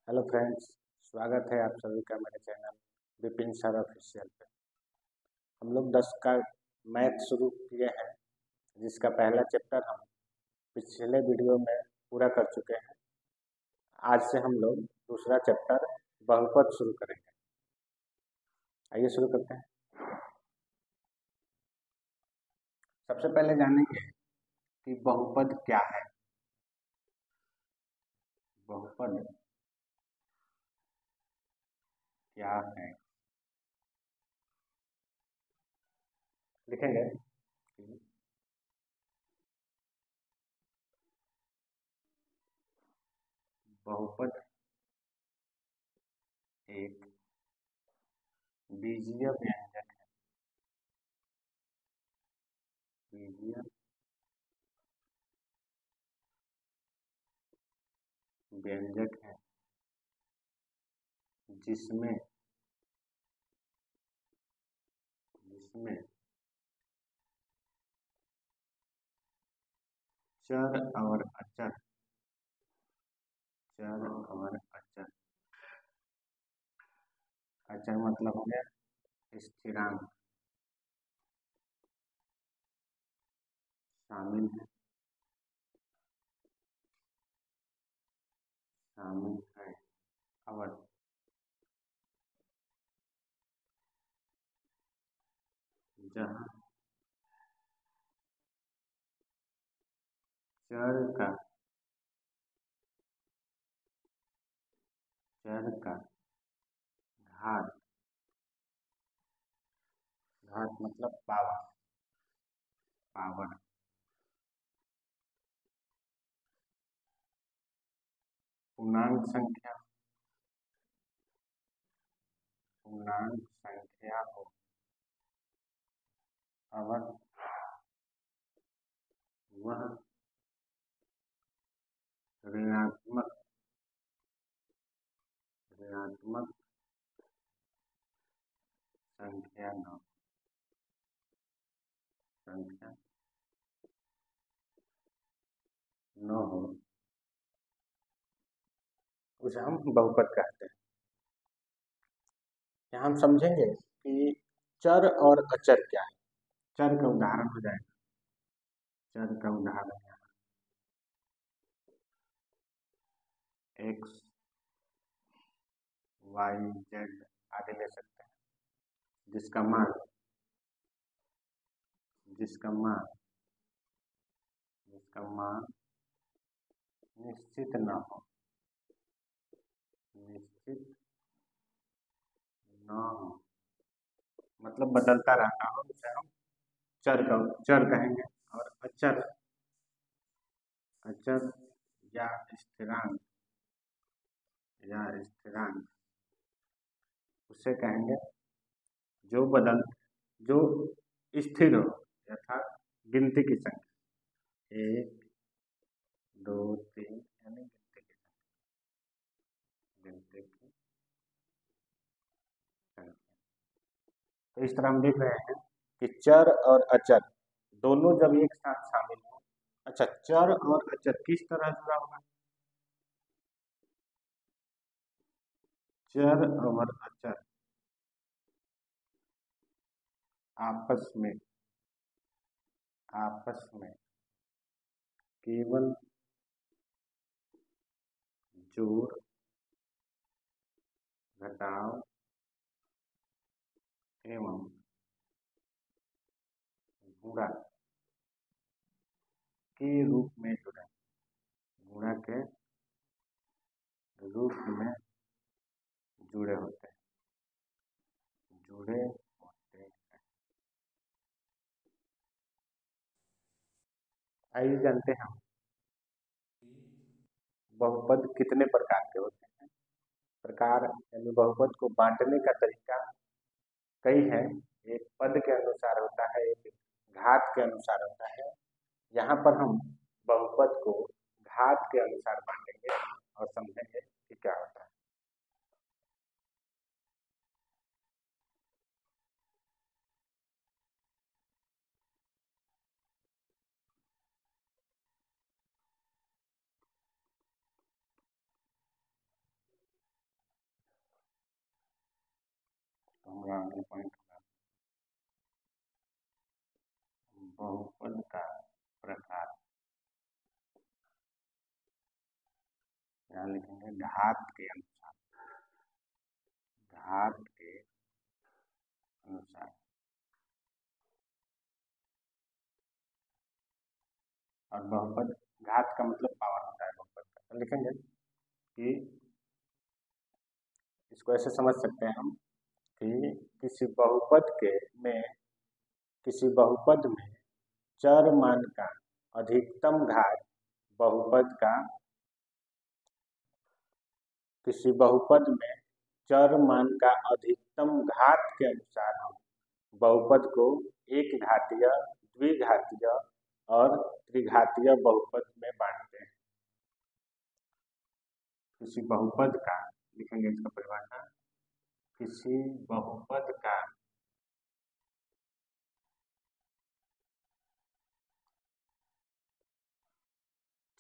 Hello friends. स्वागत है आप सभी का मेरे चैनल विपिन सर ऑफिशियल पे। हम लोग 10 का मैथ शुरू किए हैं, जिसका पहला चैप्टर हम पिछले वीडियो में पूरा कर चुके हैं। आज से हम लोग दूसरा चैप्टर बहुपद शुरू करेंगे। आइए शुरू करते हैं। सबसे पहले जानेंगे कि बहुपद क्या है। बहुपद क्या है लिखेंगे कि बहुपद एक बीजीय व्यंजक है। बीजीय व्यंजक है जिसमें जिसमें चर और अचर चर और अचर अचर मतलब हो गया स्थिरांक शामिल है शामिल है और जहाँ चर का चर का घात घात मतलब पावर पावर पूर्णांक संख्या हो और वह ऋणात्मक ऋणात्मक संख्या न हो उसे हम बहुपद कहते हैं। यहाँ हम समझेंगे कि चर और अचर क्या है। चर का उदाहरण हो जाएगा। चर का उदाहरण एक्स वाई जेड आदि ले सकते हैं, जिसका मान जिसका मान जिसका मान निश्चित न हो निश्चित न हो मतलब बदलता रहता हो, उसे हम चर कहेंगे। और अचर अचर या स्थिरांक उसे कहेंगे जो स्थिर हो, अर्थात गिनती की संख्या 1 2 3 यानी गिनती की संख्या। तो इस तरह हम देख रहे हैं कि चर और अचर दोनों जब एक साथ शामिल हो। अच्छा, चर और अचर किस तरह जुड़ा हुआ है? चर और अचर आपस में केवल जोड़ घटाव एवं गुणा के रूप में जुड़े गुणा के रूप में जुड़े होते हैं। आइए जानते हैं बहुपद कितने प्रकार के होते हैं। प्रकार यानी बहुपद को बांटने का तरीका कई है। एक पद के अनुसार होता है, एक घात के अनुसार होता है। यहाँ पर हम बहुपद को घात के अनुसार बांटेंगे और समझेंगे कि क्या होता है। तो हमारा आंसर पॉइंट होगा बहुपद का प्रकार। यहाँ लिखेंगे घात के अनुसार, घात के अनुसार। और बहुपद, घात का मतलब पावर होता है बहुपद का। तो लिखेंगे कि इसको ऐसे समझ सकते हैं हम कि किसी बहुपद में चर मान का अधिकतम घात बहुपद का, किसी बहुपद में चर मान का अधिकतम घात के अनुसार हम बहुपद को एक घातीय, द्विघातीय और त्रिघातीय बहुपद में बांटते हैं। किसी बहुपद का, लिखेंगे इसका परिभाषा, किसी बहुपद का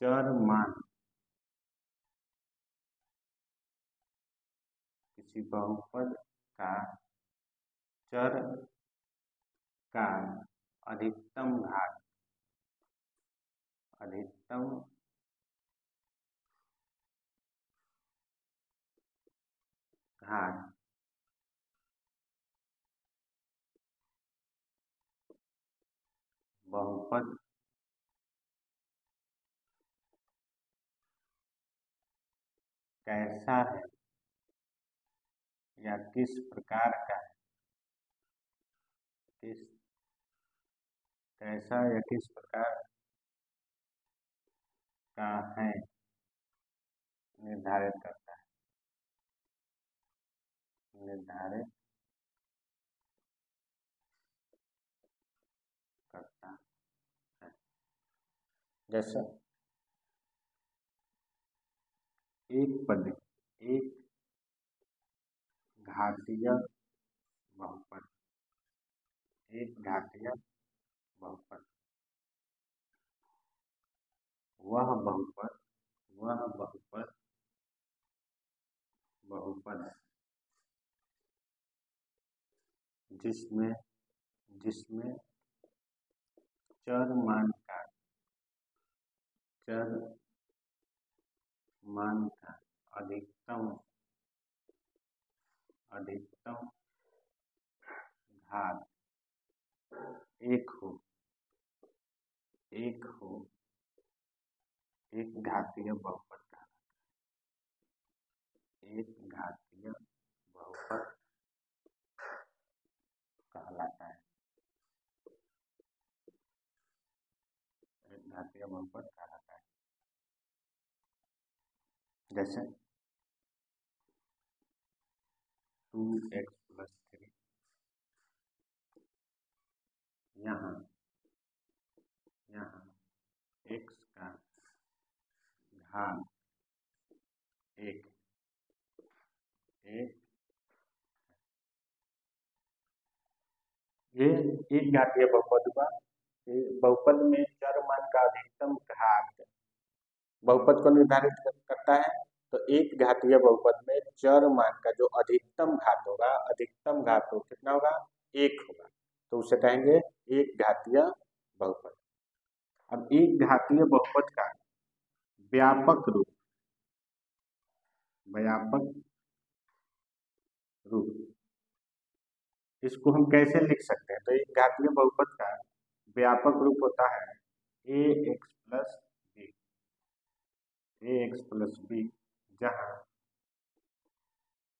चर मान, किसी बहुपद का चर का अधिकतम घात, अधिकतम घात बहुपद कैसा है या किस प्रकार का है, कैसा या किस प्रकार का है निर्धारित करता है, निर्धारित करता है। जैसे एक घातीय बहुपद, एक घातीय बहुपद, वह बहुपद जिसमें चर मान का अधिकतम घात एक हो, एक घातीय बहुपद का, एक घातीय बहुपद कहलाता है, एक घातीय बहुपद कहलाता है। जैसे 2x + 3, यहाँ x का घात एक ये एक घातीय बहुपद हुआ। बहुपद में चर मान का अधिकतम घात बहुपद को निर्धारित करता है। तो एक घातीय बहुपद में चर मान का जो अधिकतम घात होगा, अधिकतम घात हो कितना होगा, एक होगा, तो उसे कहेंगे एक घातीय बहुपद। अब एक घातीय बहुपद का व्यापक रूप इसको हम कैसे लिख सकते हैं? तो एक घातीय बहुपद का व्यापक रूप होता है ax + b, जहाँ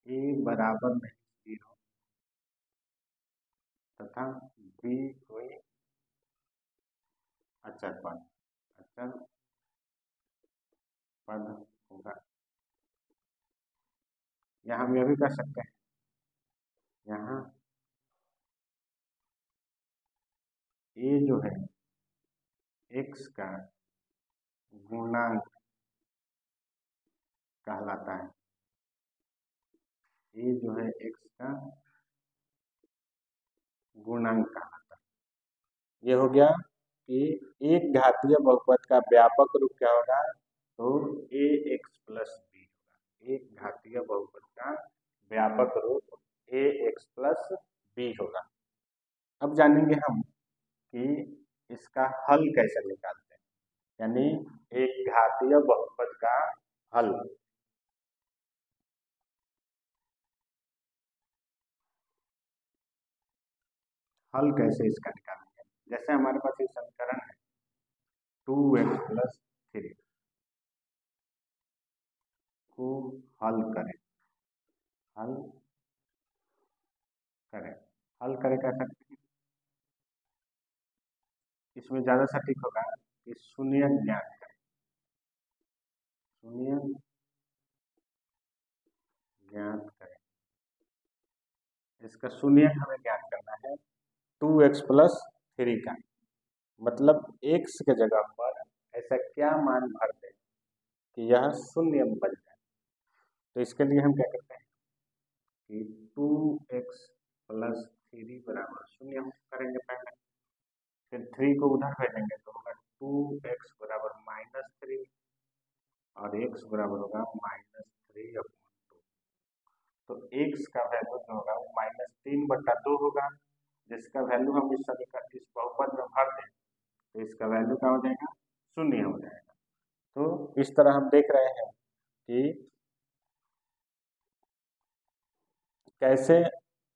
a बराबर नहीं 0 तथा b कोई अचर पद होगा। यहाँ हम यह भी कर सकते हैं, यहाँ a जो है x का गुणांक कहलाता है, a जो है x का गुणांक कहलाता है। ये हो गया कि एक घातीय बहुपद का व्यापक रूप क्या होगा, तो ax + b होगा। एक घातीय बहुपद का व्यापक रूप ए एक्स प्लस बी होगा। अब जानेंगे हम कि इसका हल कैसे निकालते हैं, यानी एक घातीय बहुपद का हल। हल कैसे इसका निकालेंगे, जैसे हमारे पास एक समीकरण है 2x+3 को हल करें। हल करें, हल करें क्या करते हैं, इसमें ज्यादा सटीक होगा कि शून्य ज्ञात करें। शून्य ज्ञात करें, इसका शून्य हमें ज्ञात करना है 2x+3 का। मतलब x के जगह पर ऐसा क्या मान भर दें कि यह शून्य बन जाए। तो इसके लिए हम क्या करते हैं कि 2x+3 बराबर शून्य करेंगे पहले, फिर 3 को उधर भेजेंगे तो होगा 2x बराबर -3 और x बराबर होगा -3/2। तो x का वैल्यू जो होगा वो -3/2 होगा, जिसका वैल्यू हम इस समीकरण इस बहुपद में भर दें तो इसका वैल्यू क्या हो जाएगा, शून्य हो जाएगा। तो इस तरह हम देख रहे हैं कि कैसे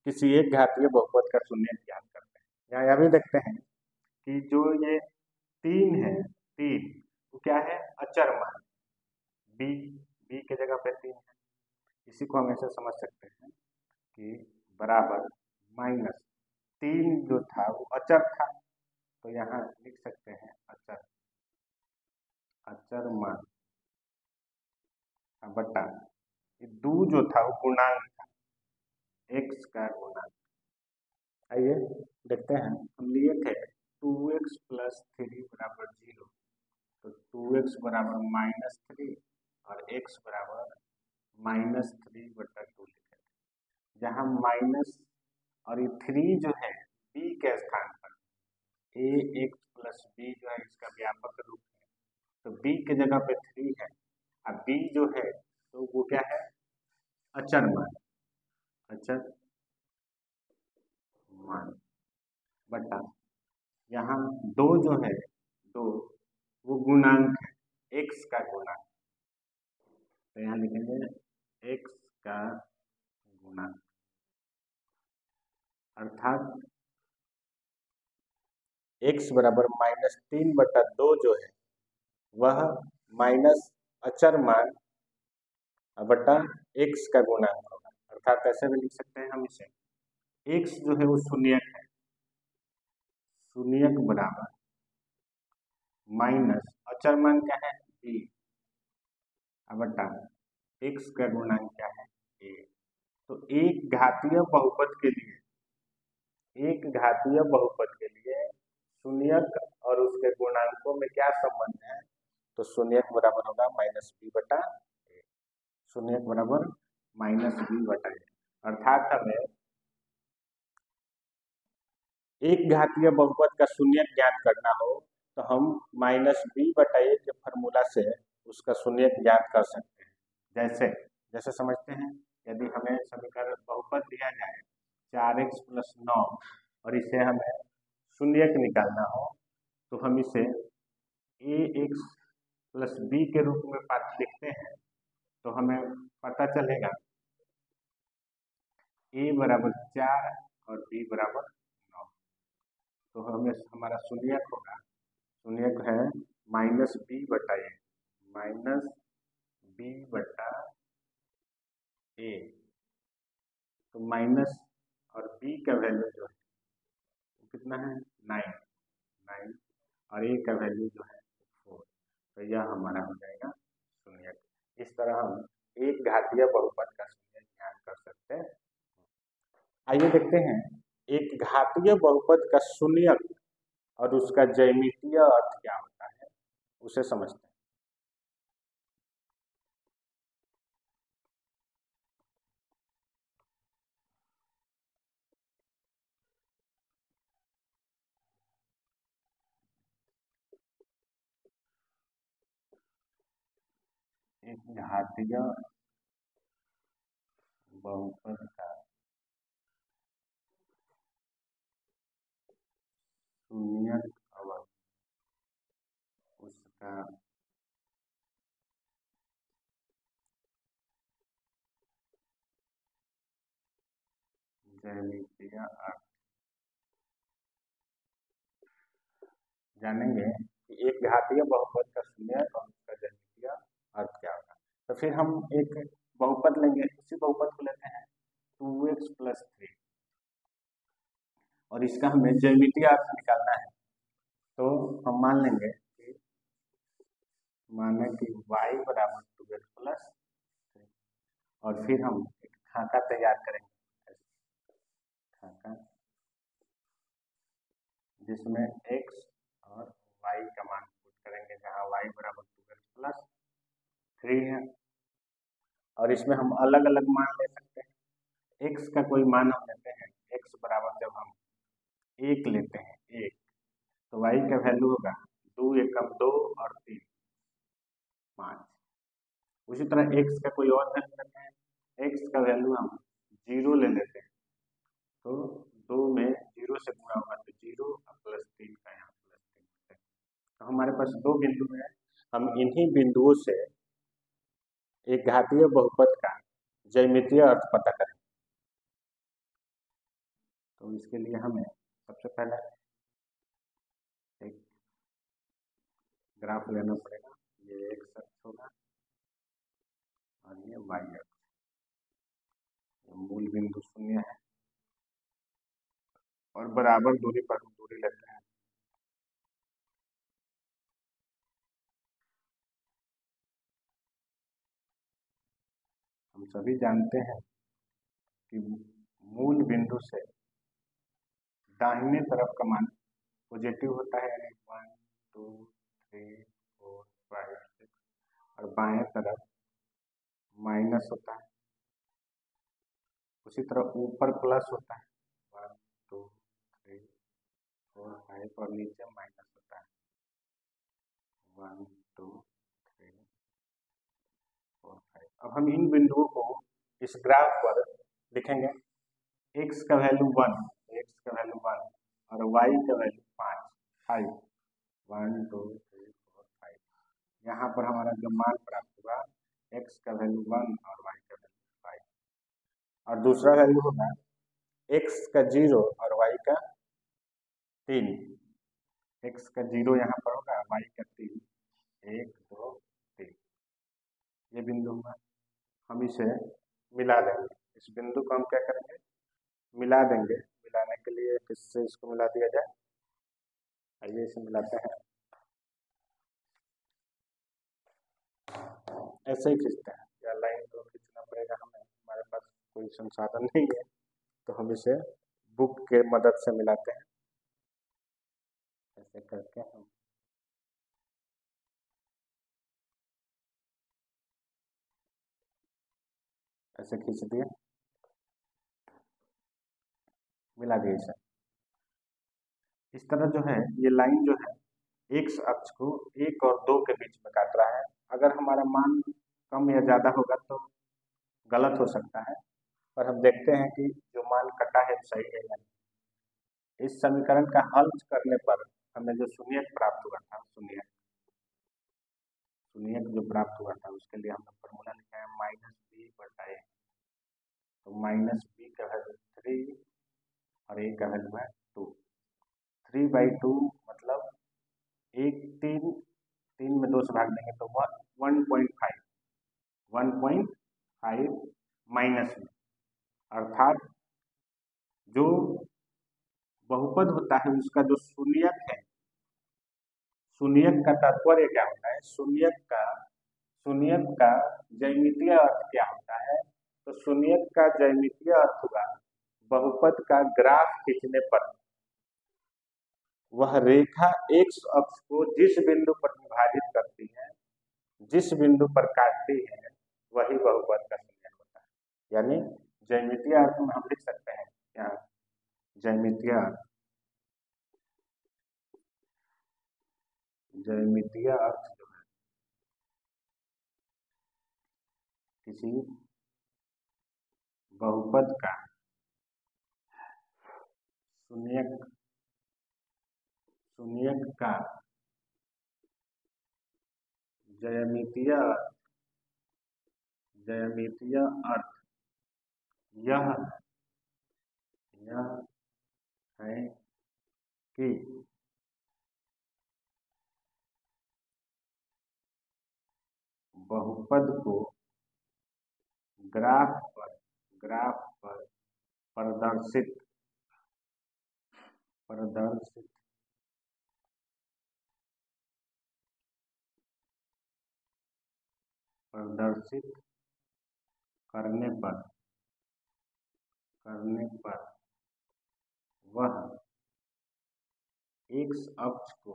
किसी एक घातीय बहुपद का शून्य ज्ञात करते हैं। यहाँ यह भी देखते हैं कि जो ये 3 है, 3 वो क्या है, अचर मान b के जगह पे 3 है। इसी को हम ऐसे समझ सकते हैं कि बराबर -3 जो था वो अचर था, तो यहाँ लिख सकते हैं अचर, अचर मान बटा ये 2 जो था वो पूर्णांक था, x का गुणांक। आइए देखते हैं, हम लिए थे 2x+3 बराबर 0, तो 2x बराबर -3 और x बराबर -3/2 लिखे थे। जहाँ माइनस और ये 3 जो है b के स्थान पर ax+b जो है इसका व्यापक रूप है, तो b के जगह पे 3 है। अब b जो है तो वो क्या है, अचर मान, अचर मान बटा यहाँ 2 जो है 2 वो गुणांक है, x का गुणांक, तो यहाँ लिखेंगे x का गुणांक, अर्थात x बराबर -3/2 जो है वह माइनस अचर मान बटा x का गुणांक होगा। अर्थात ऐसे भी लिख सकते हैं हम इसे, x जो है वो शून्यक है, शून्यक बराबर माइनस अचर मान क्या है b बटा x का गुणांक क्या है a। तो एक घातीय बहुपद के लिए, एक घातीय बहुपद के लिए शून्यक और उसके गुणांकों में क्या संबंध है, तो शून्यक बराबर होगा -b/a, शून्यक बराबर -b/a। अर्थात हमें एक घातीय बहुपद का शून्यक ज्ञात करना हो तो हम -b/a के फॉर्मूला से उसका शून्यक ज्ञात कर सकते हैं। जैसे जैसे समझते हैं, यदि हमें समीकरण बहुपद दिया जाए 4x+9 और इसे हमें शून्यक निकालना हो तो हम इसे ax+b के रूप में लिखते हैं, तो हमें पता चलेगा a बराबर 4 और b बराबर 9, तो हमें हमारा शून्यक होगा, शून्यक है -b/a, -b/a। तो माइनस और b का वैल्यू जो है वो कितना है 9 और a का वैल्यू जो है 4, तो यह हमारा हो जाएगा शून्यक। इस तरह हम एक घातीय बहुपद का शून्यक ज्ञात कर सकते हैं। आइए देखते हैं एक घातीय बहुपद का शून्यक और उसका ज्यामितीय अर्थ क्या होता है, उसे समझते हैं। एक घातीय बहुपद का शून्यक अवयव उसका ज्यामितीय अर्थ जानेंगे कि एक घातीय बहुपद का शून्यक और उसका ज्यामितीय अर्थ क्या होगा। तो फिर हम एक बहुपद लेंगे, उसी बहुपद को लेते हैं 2x + 3 और इसका हमें ज्यामितीय अर्थ निकालना है। तो हम मान लेंगे कि माने कि y = 2x + 3 और फिर हम एक खाका तैयार करेंगे, खाका जिसमें x और y का मान पुट करेंगे, जहाँ y = 2x + 3 है और इसमें हम अलग अलग मान ले सकते हैं। x का कोई मान हम लेते हैं, x बराबर जब हम 1 लेते हैं 1 तो y का वैल्यू होगा 2 एकम 2 और 3 5। उसी तरह x का कोई और वैल्यू लेते हैं, x का वैल्यू हम 0 ले लेते हैं तो 2 में 0 से गुणा होगा तो 0 और +3 का यहाँ +3। तो हमारे पास दो बिंदु है, हम इन्हीं बिंदुओं से एक घातीय बहुपद का ज्यामितीय अर्थ पता करें। तो इसके लिए हमें सबसे पहले एक ग्राफ लेना पड़ेगा। ये x अक्ष होगा और ये y अक्ष, मूल बिंदु 0 है और बराबर दूरी पर हम दूरी लेते हैं। हम सभी जानते हैं कि मूल बिंदु से दाहिने तरफ का मान पॉजिटिव होता है, यानी 1 2 3 4 5 6 और बाएं तरफ माइनस होता है। उसी तरह ऊपर प्लस होता है 1 2 3 4 5 और नीचे माइनस होता है 1 2 3 4 5। अब हम इन बिंदुओं को इस ग्राफ पर लिखेंगे। x का वैल्यू 1, x का वैल्यू 1 और y का वैल्यू 5 1 2 3 4 5। यहाँ पर हमारा जो मान प्राप्त हुआ x का वैल्यू 1 और y का वैल्यू 5 और दूसरा वैल्यू होगा x का 0 और y का 3। x का 0 यहाँ पर होगा, y का 3 1 2 3 ये बिंदु हुआ। हम इसे मिला देंगे, इस बिंदु को हम क्या करेंगे, मिला देंगे। मिलाने के लिए किससे इसको मिला दिया जाए, आइए इसे मिलाते हैं। ऐसे ही खींचते हैं या लाइन को खींचना पड़ेगा हमें, हमारे पास कोई संसाधन नहीं है तो हम इसे बुक के मदद से मिलाते हैं। ऐसे करके हम ऐसे खींच दिए, मिला दिए इसे। इस तरह जो है ये लाइन जो है x अक्ष को 1 और 2 के बीच में काट रहा है। अगर हमारा मान कम या ज़्यादा होगा तो गलत हो सकता है, पर हम देखते हैं कि जो मान कटा है सही है या नहीं। इस समीकरण का हल करने पर हमें जो शून्यक प्राप्त हुआ था, शून्यक जो प्राप्त हुआ था उसके लिए हमने फॉर्मूला लिखा है -b/a। तो -b का वैल्यू 3 और a का वैल्यू है 2। 3/2 मतलब 3 में 2 से भाग देंगे तो 1.5 माइनस में, अर्थात जो बहुपद होता है उसका जो शून्यक है, शून्यक का तात्पर्य क्या होता है, शून्यक का ज्यामितीय अर्थ क्या होता है। तो शून्यक का ज्यामितीय अर्थ हुआ बहुपद का ग्राफ खींचने पर वह रेखा x अक्ष को जिस बिंदु पर विभाजित करती है, जिस बिंदु पर काटती है, वही बहुपद का शून्यक होता है। यानी ज्यामितीय अर्थ में हम लिख सकते हैं यहाँ ज्यामितीय अर्थ जो है किसी बहुपद का शून्यक शून्यक का ज्यामितीय अर्थ यह है कि बहुपद को ग्राफ पर प्रदर्शित करने पर वह एक्स अक्ष को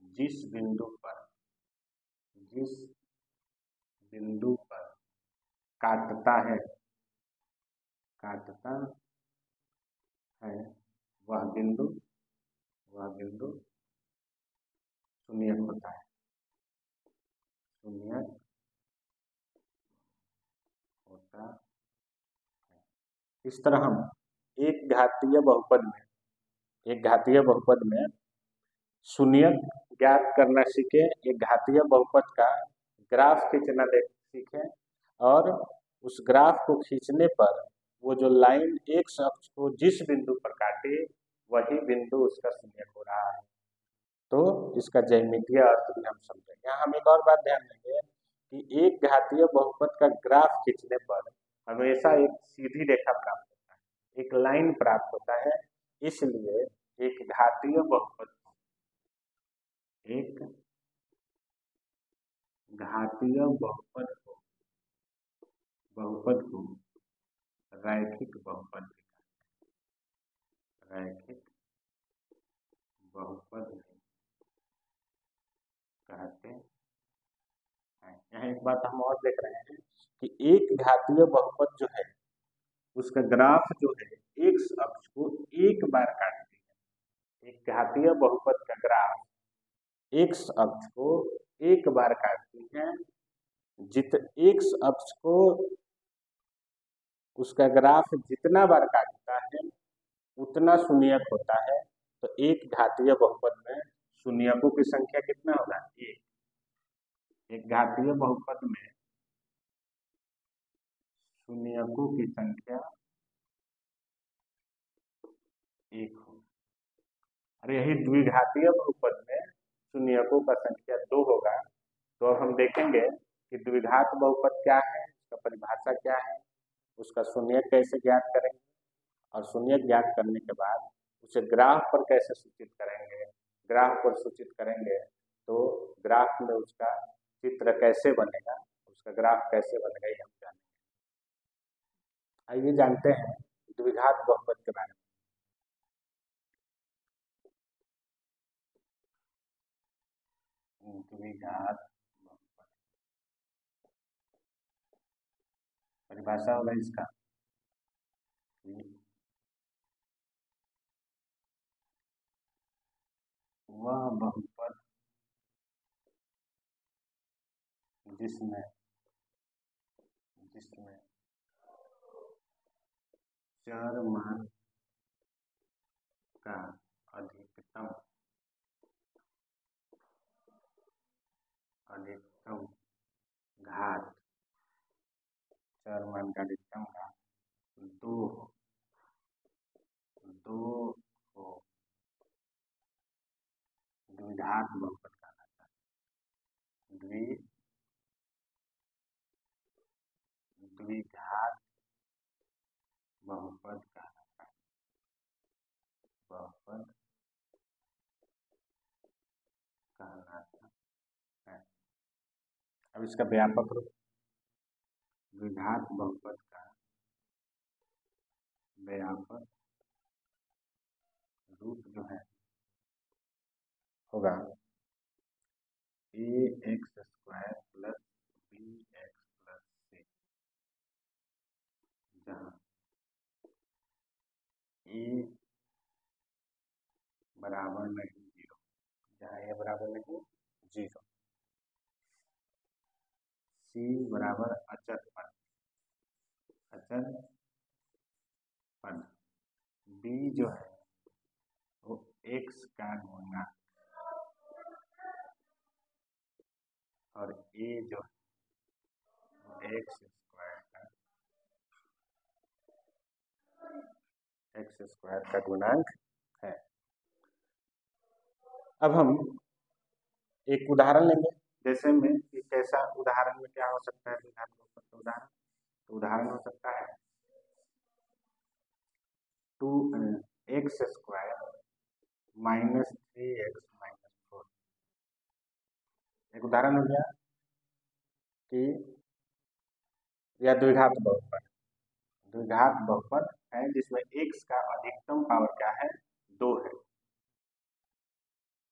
जिस बिंदु पर काटता है वह बिंदु शून्यक होता है। इस तरह हम एक घातीय बहुपद में शून्यक ज्ञात करना सीखे, एक घातीय बहुपद का ग्राफ खींचना सीखे और उस ग्राफ को खींचने पर वो जो लाइन एक्स अक्ष को जिस बिंदु पर काटे वही बिंदु उसका शून्यक हो रहा है। तो इसका ज्यामितीय अर्थ भी हम समझेंगे। यहाँ हम एक और बात ध्यान देंगे कि एक घातीय बहुपद का ग्राफ खींचने पर हमेशा एक सीधी रेखा प्राप्त होता है, एक लाइन प्राप्त होता है। इसलिए एक घातीय बहुपद को रैखिक बहुपद कहते हैं। यहाँ एक बात हम और देख रहे हैं कि एक घातीय बहुपद जो है उसका ग्राफ जो है एक्स अक्ष को एक बार काटती है। एक घातीय बहुपद का ग्राफ एक्स अक्ष को एक बार काटती है। एक्स अक्ष को उसका ग्राफ जितना बार काटता है उतना शून्यक होता है। तो एक घातीय बहुपद में शून्यकों की संख्या कितना होगा? एक घातीय बहुपद में शून्यकों की संख्या 1 होगा। और यही द्विघातीय बहुपद में शून्यकों का संख्या 2 होगा। तो अब हम देखेंगे कि द्विघात बहुपद क्या है, उसका परिभाषा क्या है, उसका शून्यक कैसे ज्ञात करेंगे और शून्यक ज्ञात करने के बाद उसे ग्राफ पर कैसे सूचित करेंगे। ग्राफ पर सूचित करेंगे तो ग्राफ में उसका चित्र कैसे बनेगा, उसका ग्राफ कैसे बनेगा, ये हम जानेंगे। आइए जानते हैं द्विघात बहुपद के बारे में। द्विघात बहुपद परिभाषा होगा इसका वह बहुपद जिसमें चर मान का अधिकतम घात चर मान का अधिकतम घात 2 हो द्विघात बहुपद कहलाता है। द्विघात बहुपद कहलाता है। अब इसका व्यापक रूप, द्विघात बहुपद का व्यापक रूप जो है होगा ax² + bx + c, जहाँ a बराबर नहीं 0, जहाँ a बराबर नहीं 0, c बराबर अचर पद, b जो है x का गुणा और a जो एक्स स्क्वायर का गुणांक है। अब हम एक उदाहरण लेंगे, जैसे में एक ऐसा उदाहरण में क्या हो सकता है, उदाहरण हो सकता है 2x square minus 3x minus 4। एक उदाहरण हो गया कि यह द्विघात बहुपद है जिसमें x का अधिकतम पावर क्या है, 2 है।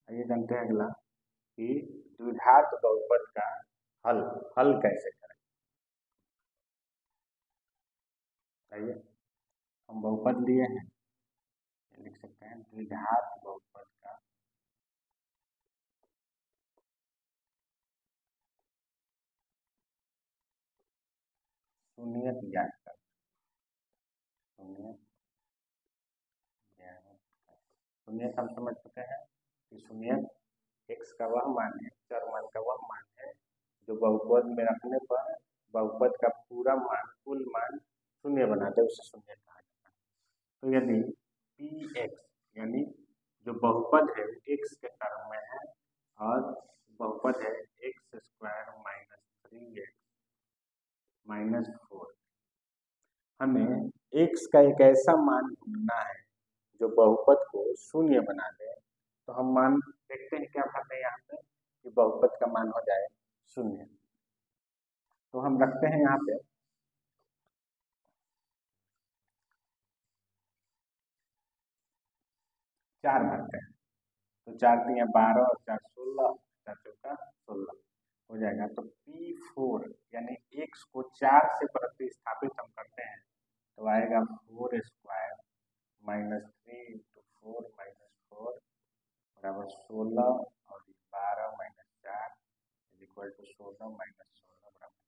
आइए जानते हैं अगला कि द्विघात बहुपद का हल कैसे करें। आइए हम बहुपद लिए हैं, लिख सकते हैं द्विघात बहुपद का शून्यक ज्ञात कर। शून्यक हम समझ चुके हैं कि शून्यक x का वह मान है, चर मान का वह मान है जो बहुपद में रखने पर बहुपद का पूरा मान, कुल मान शून्य बना दे, उसे शून्यक कहा जाता है। तो यदि px यानी जो बहुपद है x के टर्म में है और बहुपद है x square minus 3x minus 4, हमें x का एक ऐसा मान ढूंढना है जो बहुपद को शून्य बना दे। तो हम मान देखते हैं क्या भरते हैं यहाँ पे कि बहुपद का मान हो जाए शून्य। तो हम रखते हैं यहाँ पे 4 भरते हैं। तो 4 3 12 और 4 16, 4 चौका 16 हो जाएगा। तो P4 यानी x को 4 से प्रतिस्थापित हम करते हैं तो आएगा 4 स्क्वायर माइनस 3 इंटू 4 माइनस 4 बराबर 16 और 12 माइनस 4 इक्वल टू 16 माइनस 16 बराबर,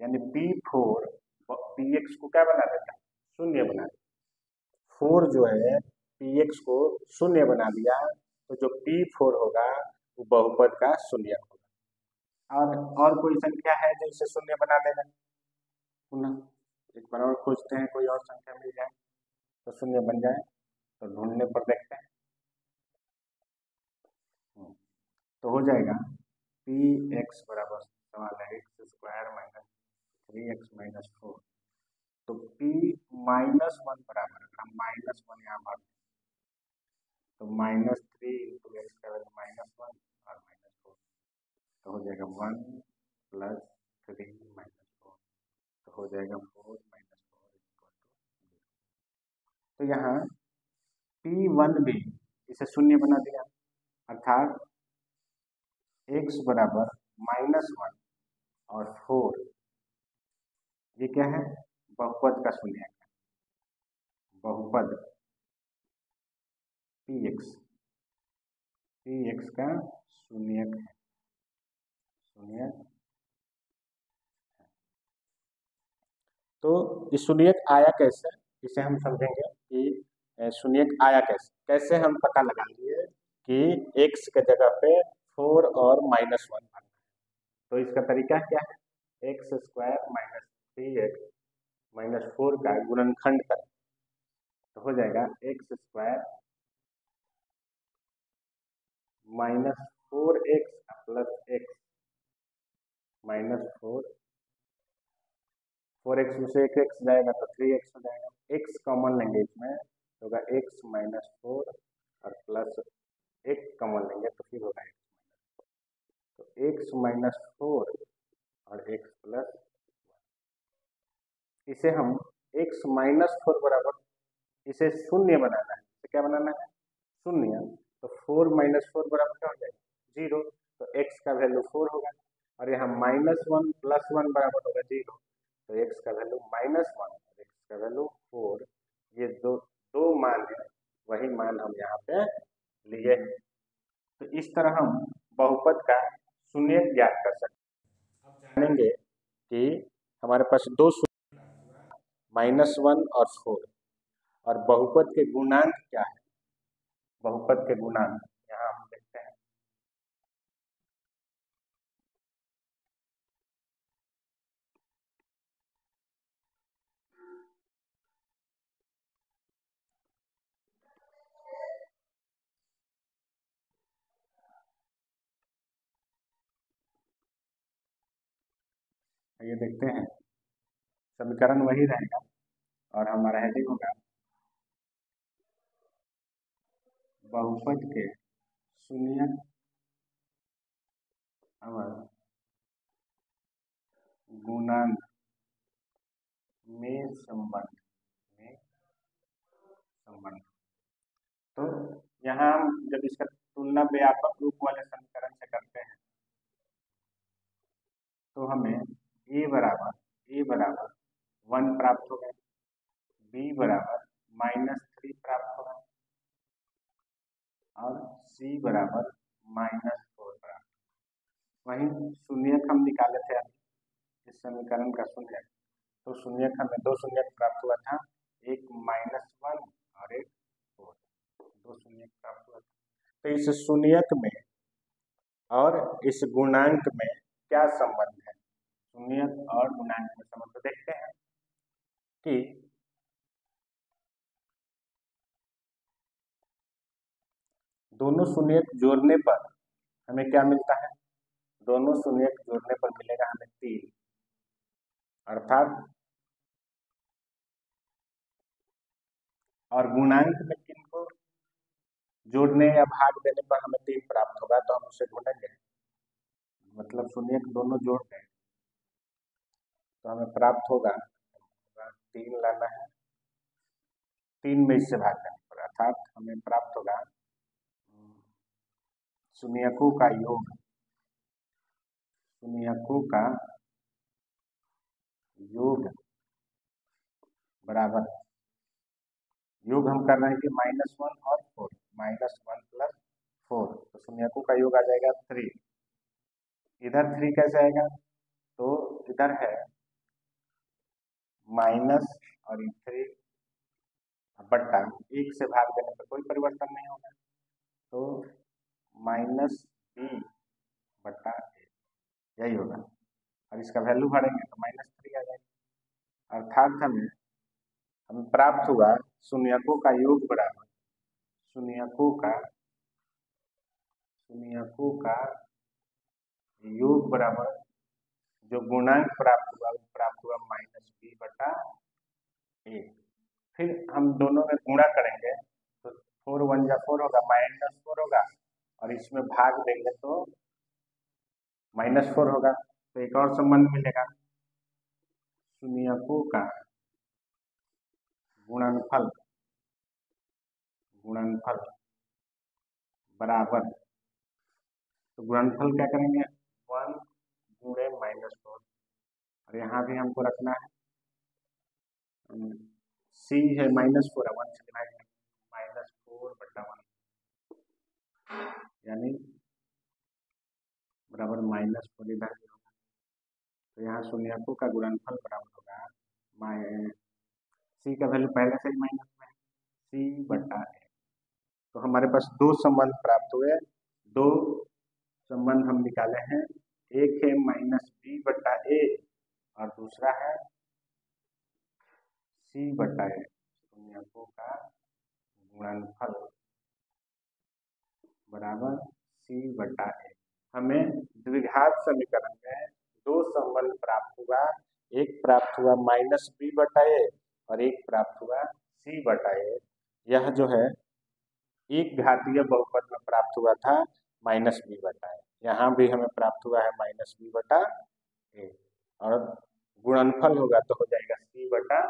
यानी P4 Px को क्या बना देता है, शून्य बना देता। 4 जो है Px को शून्य बना दिया, तो जो P4 होगा वो बहुपद का शून्य होगा। और कोई संख्या है जो इसे शून्य बना देगा, पुनः एक बार और खोजते हैं, कोई और संख्या मिल जाए तो शून्य बन जाए, तो ढूंढने पर देखते हैं। तो हो जाएगा Px बराबर सवाल है x square minus 3x minus 4। तो P माइनस 1 बराबर, हम माइनस 1 यहाँ भर तो माइनस 3 इंटू एक्स का वैल्यू माइनस 1 और माइनस 4, तो हो जाएगा 1 प्लस 3 माइनस 4, तो हो जाएगा 4 माइनस 4 इक्वल टू 0। तो यहाँ P1 भी इसे शून्य बना दिया, अर्थात x बराबर माइनस 1 और 4, ये क्या है, बहुपद का शून्य, बहुपद Px का शून्यक है, तो इस शून्यक आया कैसे, इसे हम समझेंगे कि शून्यक आया कैसे हम पता लगा लिए कि x के जगह पे 4 और माइनस 1 भरना है। तो इसका तरीका क्या है, x square minus 3x minus 4 का गुणनखंड करें, तो हो जाएगा x square minus 4x plus x minus 4x में से एक x जाएगा तो 3x हो जाएगा, x कॉमन लेंगे इसमें तो होगा x माइनस 4 और प्लस एक कॉमन लेंगे तो फिर होगा x माइनस 4, तो x माइनस 4 और x प्लस 1, इसे हम x माइनस 4 बराबर, इसे शून्य बनाना है, तो क्या बनाना है, शून्य, तो 4 माइनस 4 बराबर क्या हो जाएगा 0, तो x का वैल्यू 4 होगा, और यहाँ माइनस 1 प्लस 1 बराबर होगा 0, तो x का वैल्यू माइनस 1 और x का वैल्यू 4, ये दो मान है, वही मान हम यहाँ पे लिए हैं। तो इस तरह हम बहुपद का शून्य ज्ञात कर सकते हैं। अब जानेंगे कि हमारे पास दो माइनस 1 और 4 और बहुपद के गुणांक क्या है, बहुपद के गुणांक यहाँ हम देखते हैं। ये देखते हैं, समीकरण वही रहेगा और हमारा हेडिंग होगा बहुपद के शून्य अवयव गुणांक में संबंध में संबंध। तो यहाँ हम जब इसका तुलना व्यापक रूप वाले समीकरण से करते हैं तो हमें a बराबर 1 प्राप्त होगा, b बराबर -3 प्राप्त होगा और c बराबर -4 प्राप्त। वहीं शून्यक हम निकाले थे अभी इस समीकरण का शून्यक, तो शून्यक हमें 2 शून्यक प्राप्त हुआ था, एक -1 और एक 4, 2 शून्यक प्राप्त हुआ था। तो इस शून्यक में और इस गुणांक में क्या संबंध है? शून्यक और गुणांक में संबंध तो देखते हैं कि दोनों शून्यक जोड़ने पर हमें क्या मिलता है? दोनों शून्यक जोड़ने पर मिलेगा हमें 3, अर्थात और गुणांक में किनको जोड़ने या भाग देने पर हमें 3 प्राप्त होगा, तो हम उसे ढूंढेंगे। मतलब शून्यक दोनों जोड़ दें तो हमें प्राप्त होगा 3 लाना है, 3 में इससे भाग देने पर, अर्थात हमें प्राप्त होगा शून्यकों का योग, शून्यकों का योग बराबर, योग हम कर रहे हैं कि -1 और 4, -1 + 4, तो शून्यकों का योग आ जाएगा 3। इधर 3 कैसे आएगा? तो इधर है माइनस और 3 बट्टा 1 से भाग देने पर कोई परिवर्तन नहीं होगा, तो -b/a यही होगा। और इसका वैल्यू भरेंगे तो -3 आ जाएगा, अर्थात हमें प्राप्त हुआ शून्यकों का योग बराबर शून्यकों का योग बराबर जो गुणांक प्राप्त हुआ वो प्राप्त हुआ -b/a। फिर हम दोनों में गुणा करेंगे तो 4 × 1 = 4 होगा, -4 होगा, और इसमें भाग देंगे तो -4 होगा। तो एक और संबंध मिलेगा, शून्यकों का गुणनफल बराबर, तो गुणनफल क्या करेंगे 1 × -4, और यहाँ भी हमको रखना है c है -4 है, 1 से डिवाइड -4/1 यानी बराबर -4 इधर भी होगा। तो यहाँ शून्यकों का गुणनफल बराबर होगा c का वैल्यू पहले से ही माइनस में है, c/a। तो हमारे पास 2 संबंध प्राप्त हुए, 2 संबंध हम निकाले हैं, एक है -b/a और दूसरा है c/a, शून्यकों का गुणनफल बराबर c/a। हमें द्विघात समीकरण में 2 संबंध प्राप्त हुआ, एक प्राप्त हुआ -b/a और एक प्राप्त हुआ c/a। यह जो है एक घातीय बहुपद में प्राप्त हुआ था -b/a, यहाँ भी हमें प्राप्त हुआ है -b/a, और गुणनफल होगा तो हो जाएगा c/a।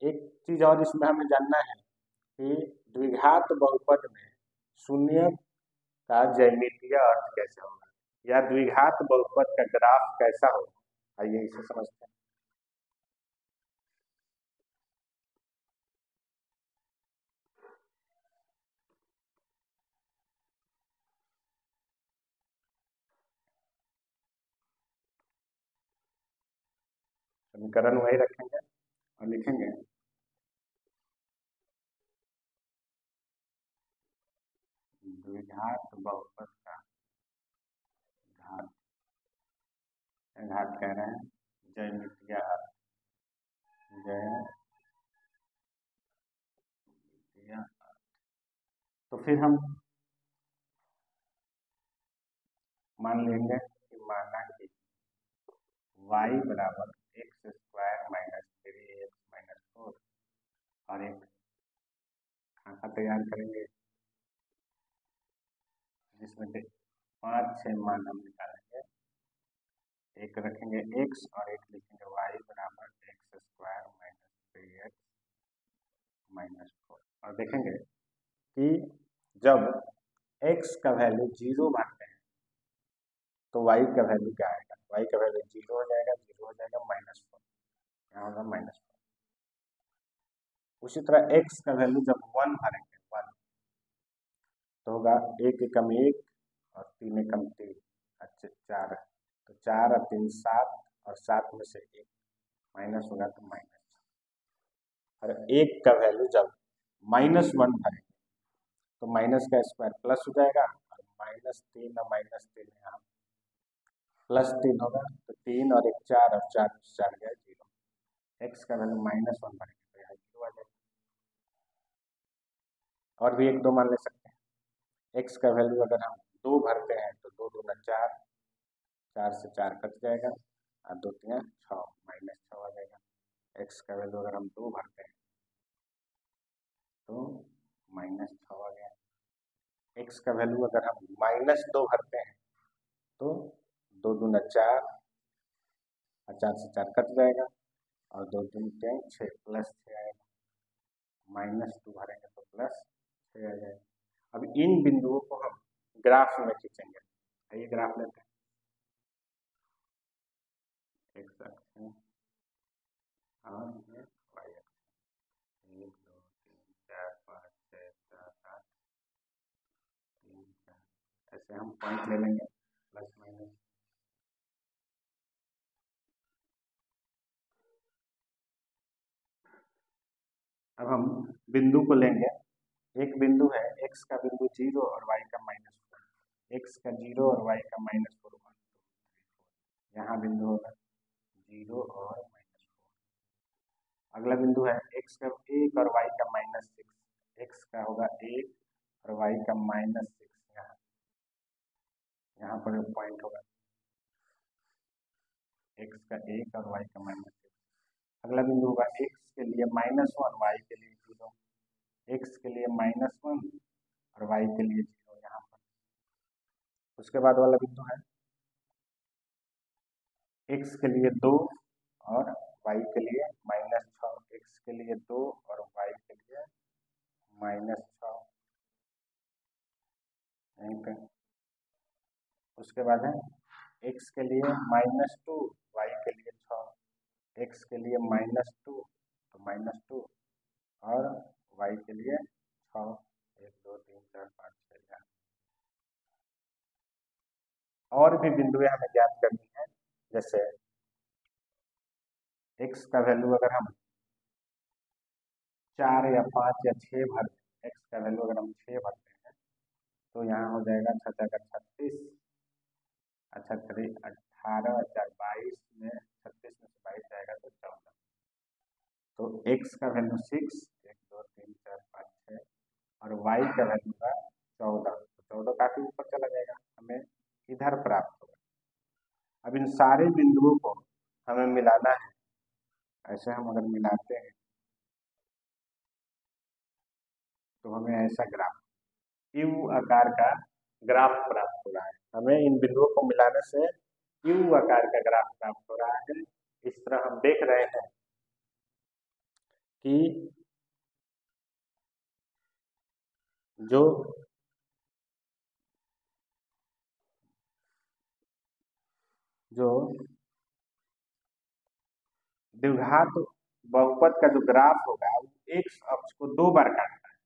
एक चीज और इसमें हमें जानना है कि द्विघात बहुपद में शून्य का ज्यामितीय अर्थ कैसे होगा या द्विघात बहुपद का ग्राफ कैसा होगा, आइए इसे समझते हैं। समीकरण वही रखेंगे और लिखेंगे द्विघात बहुपद का घात, घात कह रहे हैं ज्यामितीय अर्थ, ज्यामितीय अर्थ। तो फिर हम मान लेंगे कि माना कि y बराबर x square minus 3x minus 4 और एक खाका तैयार करेंगे जिसमें से 5-6 मान हम निकालेंगे। एक रखेंगे x और एक लिखेंगे y बराबर x square minus 3x minus 4 और देखेंगे कि जब x का वैल्यू 0 भरते हैं तो y का वैल्यू क्या आएगा, y का वैल्यू 0 हो जाएगा, 0 हो जाएगा -4, यहाँ होगा -4। उसी तरह x का वैल्यू जब 1 भरेंगे 1 तो होगा 1 एकम 1 और 3 एकम 3, अच्छा 4, तो 4 और 3 7 और 7 में से 1 माइनस होगा तो माइनस। और 1 का वैल्यू जब -1 भरेंगे तो माइनस का स्क्वायर प्लस हो जाएगा और -3 और -3 यहाँ +3 होगा, तो 3 और 1 4 और 4 4 गया 0। x का वैल्यू -1 भरेंगे तो यहाँ 0 आ जाएगा। और भी 1 2 मान ले सकते हैं। x का वैल्यू अगर हम 2 भरते हैं तो 2 दूना 4, 4 से 4 कट जाएगा और 2 3 6 -6 आ जाएगा। x का वैल्यू अगर हम 2 भरते हैं तो -6 आ गया। x का वैल्यू अगर हम -2 भरते हैं तो 2 दूना 4 और 4 से 4 कट जाएगा और 2 3 6 +6 आएगा। -2 भरेंगे तो +6 आ जाएगा। अब इन बिंदुओं को हम ग्राफ में खींचेंगे। आइए ग्राफ लेते हैं। x अक्ष है और ये y अक्ष, 1 2 3 4 5 6 7 8 3 4, ऐसे हम पॉइंट ले लेंगे प्लस माइनस। अब हम बिंदु को लेंगे। एक बिंदु है x का बिंदु 0 और y का -4, x का 0 और y का -4, 1 2 3 4, यहाँ बिंदु होगा 0 और -4। अगला बिंदु है x का 1 और y का -6, x का होगा 1 और y का -6, यहाँ पर पॉइंट होगा x का 1 और y का -6। अगला बिंदु होगा x के लिए -1, y के लिए 0, x के लिए -1 और y के लिए 0 यहाँ पर। उसके बाद वाला बिंदु है x के लिए 2 और y के लिए -6, x के लिए 2 और y के लिए -6 यहीं पे। उसके बाद है x के लिए -2, y के लिए 6, x के लिए -2 तो -2 और y के लिए 6, 1 2 3 4 5 6 7। और भी बिंदुएं हमें ज्ञात करनी है, जैसे x का वैल्यू अगर हम 4 या 5 या 6 भरते हैं, x का वैल्यू अगर हम 6 भरते हैं तो यहाँ हो जाएगा 6 का 36, अच्छा 18 4 22 में 36 में से 22 जाएगा तो 14। तो x का वैल्यू 6 1 2 3 4 5 6 और y का वैल्यू का 14, तो 14 काफी ऊपर चला जाएगा, हमें इधर प्राप्त होगा। अब इन सारे बिंदुओं को हमें मिलाना है। ऐसे हम अगर मिलाते हैं तो हमें ऐसा ग्राफ यू आकार का ग्राफ प्राप्त हो रहा है। हमें इन बिंदुओं को मिलाने से यू आकार का ग्राफ प्राप्त हो रहा है। इस तरह हम देख रहे हैं कि जो द्विघात बहुपद का जो ग्राफ होगा एक अक्ष को 2 बार काटता है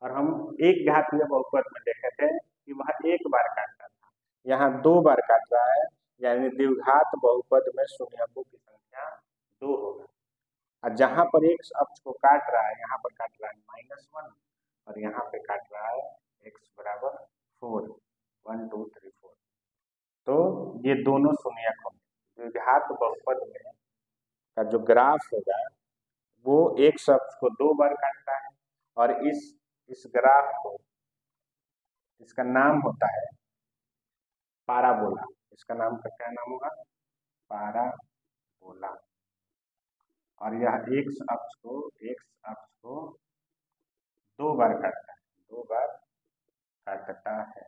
और हम एक घातीय बहुपद में देखे थे कि वह 1 बार काटता था, यहाँ 2 बार काट रहा है, यानी द्विघात बहुपद में शून्यकों की संख्या 2 होगा। और जहां पर एक अक्ष को काट रहा है यहाँ पर काट रहा है -1 और यहाँ पे काट रहा है x बराबर ये दोनों शून्यक होंगे। द्विघात बहुपद में का जो ग्राफ होगा वो एक अक्ष को 2 बार काटता है, और इस ग्राफ को, इसका नाम होता है पाराबोला। इसका नाम का क्या नाम होगा? पाराबोला। और यह एक्स अक्ष को 2 बार काटता है, 2 बार काटता है।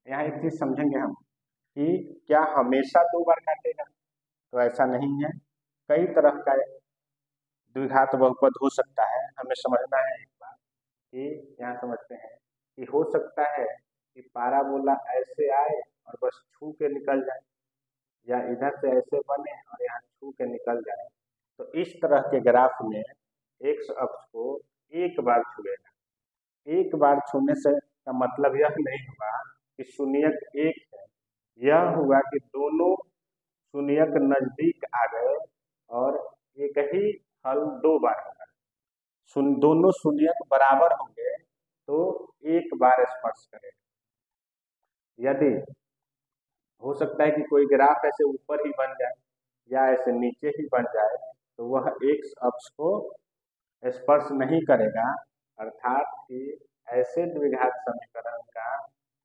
यहाँ एक चीज समझेंगे हम कि क्या हमेशा 2 बार काटेगा? तो ऐसा नहीं है। कई तरह का द्विघात बहुपद हो सकता है। हमें समझना है एक बात कि यहाँ समझते हैं कि हो सकता है कि पाराबोला ऐसे आए और बस छू के निकल जाए, या इधर से ऐसे बने और यहाँ छू के निकल जाए। तो इस तरह के ग्राफ में एक्स अक्ष को एक बार छुएगा। एक बार छूने से का मतलब यह नहीं हुआ कि शून्यक एक है, यह हुआ कि दोनों शून्यक नजदीक आ गए और एक ही हल 2 बार होगा। दोनों शून्यक बराबर होंगे तो एक बार स्पर्श करेगा। यदि हो सकता है कि कोई ग्राफ ऐसे ऊपर ही बन जाए या ऐसे नीचे ही बन जाए, तो वह एक्स अक्ष को स्पर्श नहीं करेगा, अर्थात कि ऐसे द्विघात समीकरण का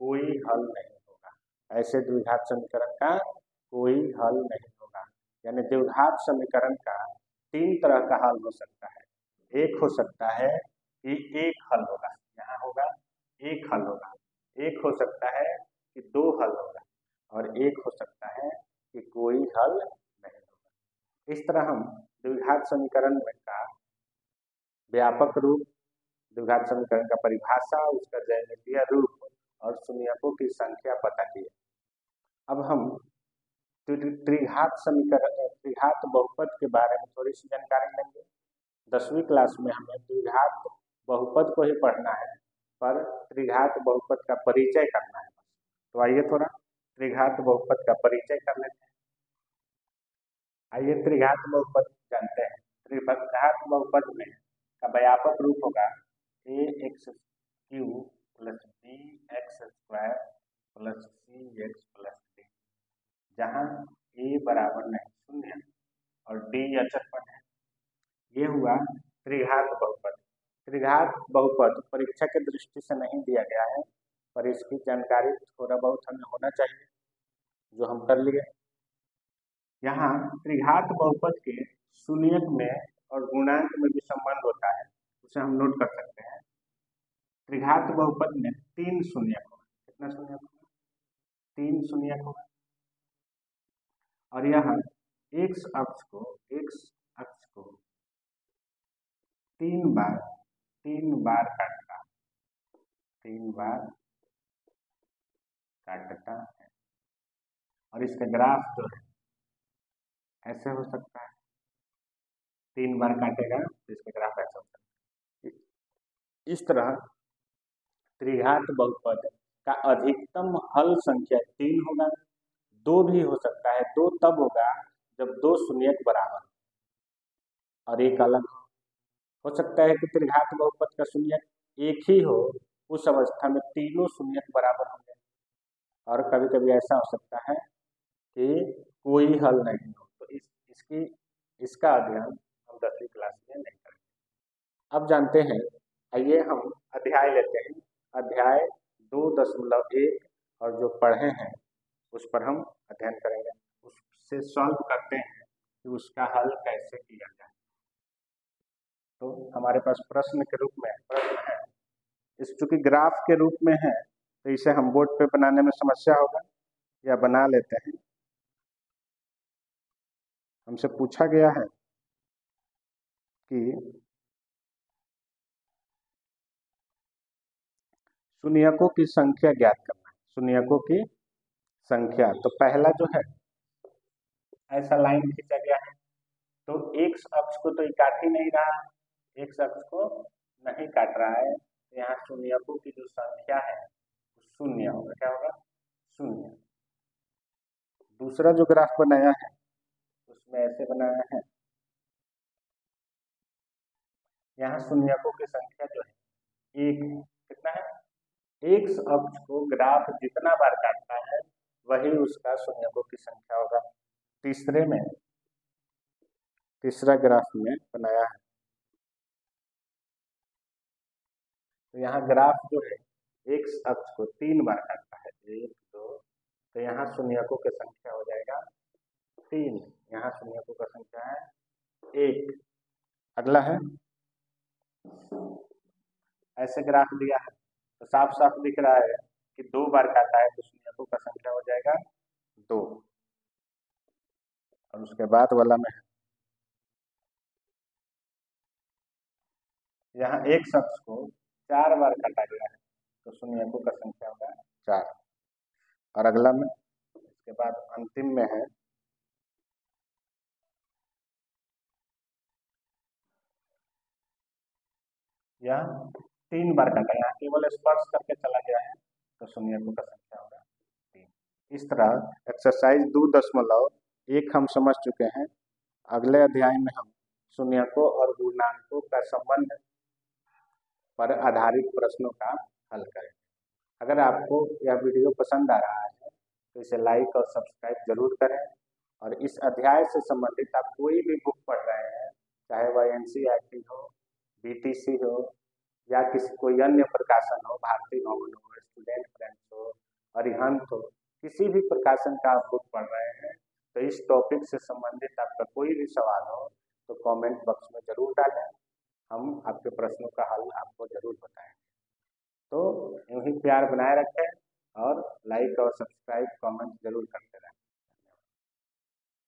कोई हल नहीं होगा। ऐसे द्विघात समीकरण का कोई हल नहीं होगा। यानी द्विघात समीकरण का 3 तरह का हल हो सकता है। एक हो सकता है कि एक हल होगा, यहाँ होगा एक हल होगा। एक हो सकता है कि 2 हल होगा, और एक हो सकता है कि कोई हल नहीं होगा। इस तरह हम द्विघात समीकरण का व्यापक रूप, द्विघात समीकरण का परिभाषा, उसका ज्यामितीय रूप और शून्यकों की संख्या पता की। अब हम त्रिघात समीकरण, त्रिघात बहुपद के बारे में थोड़ी सी जानकारी लेंगे। 10वीं क्लास में हमें द्विघात बहुपद को ही पढ़ना है, पर त्रिघात बहुपद का परिचय करना है। तो आइए थोड़ा त्रिघात बहुपद का परिचय कर लेते हैं। आइए त्रिघात बहुपद जानते हैं। त्रिघात बहुपद में का व्यापक रूप होगा ax³ + bx² + cx + d, जहाँ a बराबर नहीं 0 और d अचरपद है। ये हुआ त्रिघात बहुपद। त्रिघात बहुपद परीक्षा के दृष्टि से नहीं दिया गया है, पर इसकी जानकारी थोड़ा बहुत हमें होना चाहिए, जो हम कर लिए। यहाँ त्रिघात बहुपद के शून्यक में और गुणांक में भी संबंध होता है, उसे हम नोट कर सकते हैं। त्रिघात बहुपद में 3 शून्यक होगा। कितना शून्यक होगा? 3 शून्यक होगा। और यहाँ एक्स अक्ष को 3 बार काटता है, 3 बार काटता है। और इसका ग्राफ जो है ऐसे हो सकता है, 3 बार काटेगा तो इसका ग्राफ ऐसा हो सकता है। इस तरह त्रिघात बहुपद का अधिकतम हल संख्या 3 होगा। 2 भी हो सकता है। 2 तब होगा जब 2 शून्यक बराबर और एक अलग हो सकता है कि त्रिघात बहुपद का शून्यक एक ही हो, उस अवस्था में तीनों शून्यक बराबर होंगे। और कभी कभी ऐसा हो सकता है कि कोई हल नहीं हो, तो इसका अध्ययन हम 10वीं क्लास में नहीं करेंगे। अब जानते हैं, आइए हम अध्याय लेते हैं। अध्याय 2.1 और जो पढ़े हैं उस पर हम अध्ययन करेंगे, उससे सॉल्व करते हैं कि उसका हल कैसे किया जाए। तो हमारे पास प्रश्न के रूप में प्रश्न है। इस चूंकि ग्राफ के रूप में है तो इसे हम बोर्ड पे बनाने में समस्या होगा, या बना लेते हैं। हमसे पूछा गया है कि शून्यकों की संख्या ज्ञात करना है। शून्यकों की संख्या, तो पहला जो है ऐसा लाइन खींचा गया है, तो एक्स अक्ष को तो काट ही नहीं रहा है, एक्स अक्ष को नहीं काट रहा है, तो यहाँ शून्यकों की जो संख्या है शून्य होगा। क्या होगा? शून्य। दूसरा जो ग्राफ बनाया है उसमें ऐसे बनाया है, यहाँ शून्यकों की संख्या जो है एक है। कितना है? एक्स अक्ष को ग्राफ जितना बार काटता है वही उसका शून्यकों की संख्या होगा। तीसरा ग्राफ में बनाया है। तो यहाँ ग्राफ जो है एक्स अक्ष को 3 बार काटता है, 1 2, तो यहाँ शून्यकों की संख्या हो जाएगा 3। यहाँ शून्यकों का संख्या है 1। अगला है ऐसे ग्राफ दिया है तो साफ साफ दिख रहा है कि 2 बार काटा है तो शून्यकों का संख्या हो जाएगा 2। और उसके बाद वाला में यहाँ एक्स अक्ष को 4 बार काटा गया है तो शून्यकों का संख्या होगा 4। और अगला में इसके बाद अंतिम में है यह 3 बार काटा, यहाँ केवल स्पर्श करके चला गया है तो शून्यकों का संख्या होगा 3। इस तरह एक्सरसाइज 2.1 हम समझ चुके हैं। अगले अध्याय में हम शून्यकों और पूर्णांकों का संबंध पर आधारित प्रश्नों का हल करें। अगर आपको यह वीडियो पसंद आ रहा है तो इसे लाइक और सब्सक्राइब जरूर करें। और इस अध्याय से संबंधित आप कोई भी बुक पढ़ रहे हैं, चाहे वह NCERT हो, BTC हो या किसी कोई अन्य प्रकाशन हो, भारती भवन हो, स्टूडेंट फ्रेंड्स हो, अरिहंत हो, किसी भी प्रकाशन का आप बुक पढ़ रहे हैं तो इस टॉपिक से संबंधित आपका कोई भी सवाल हो तो कमेंट बॉक्स में जरूर डालें। हम आपके प्रश्नों का हल आपको जरूर बताएंगे। तो यूं ही प्यार बनाए रखें और लाइक और सब्सक्राइब कमेंट जरूर करते रहें।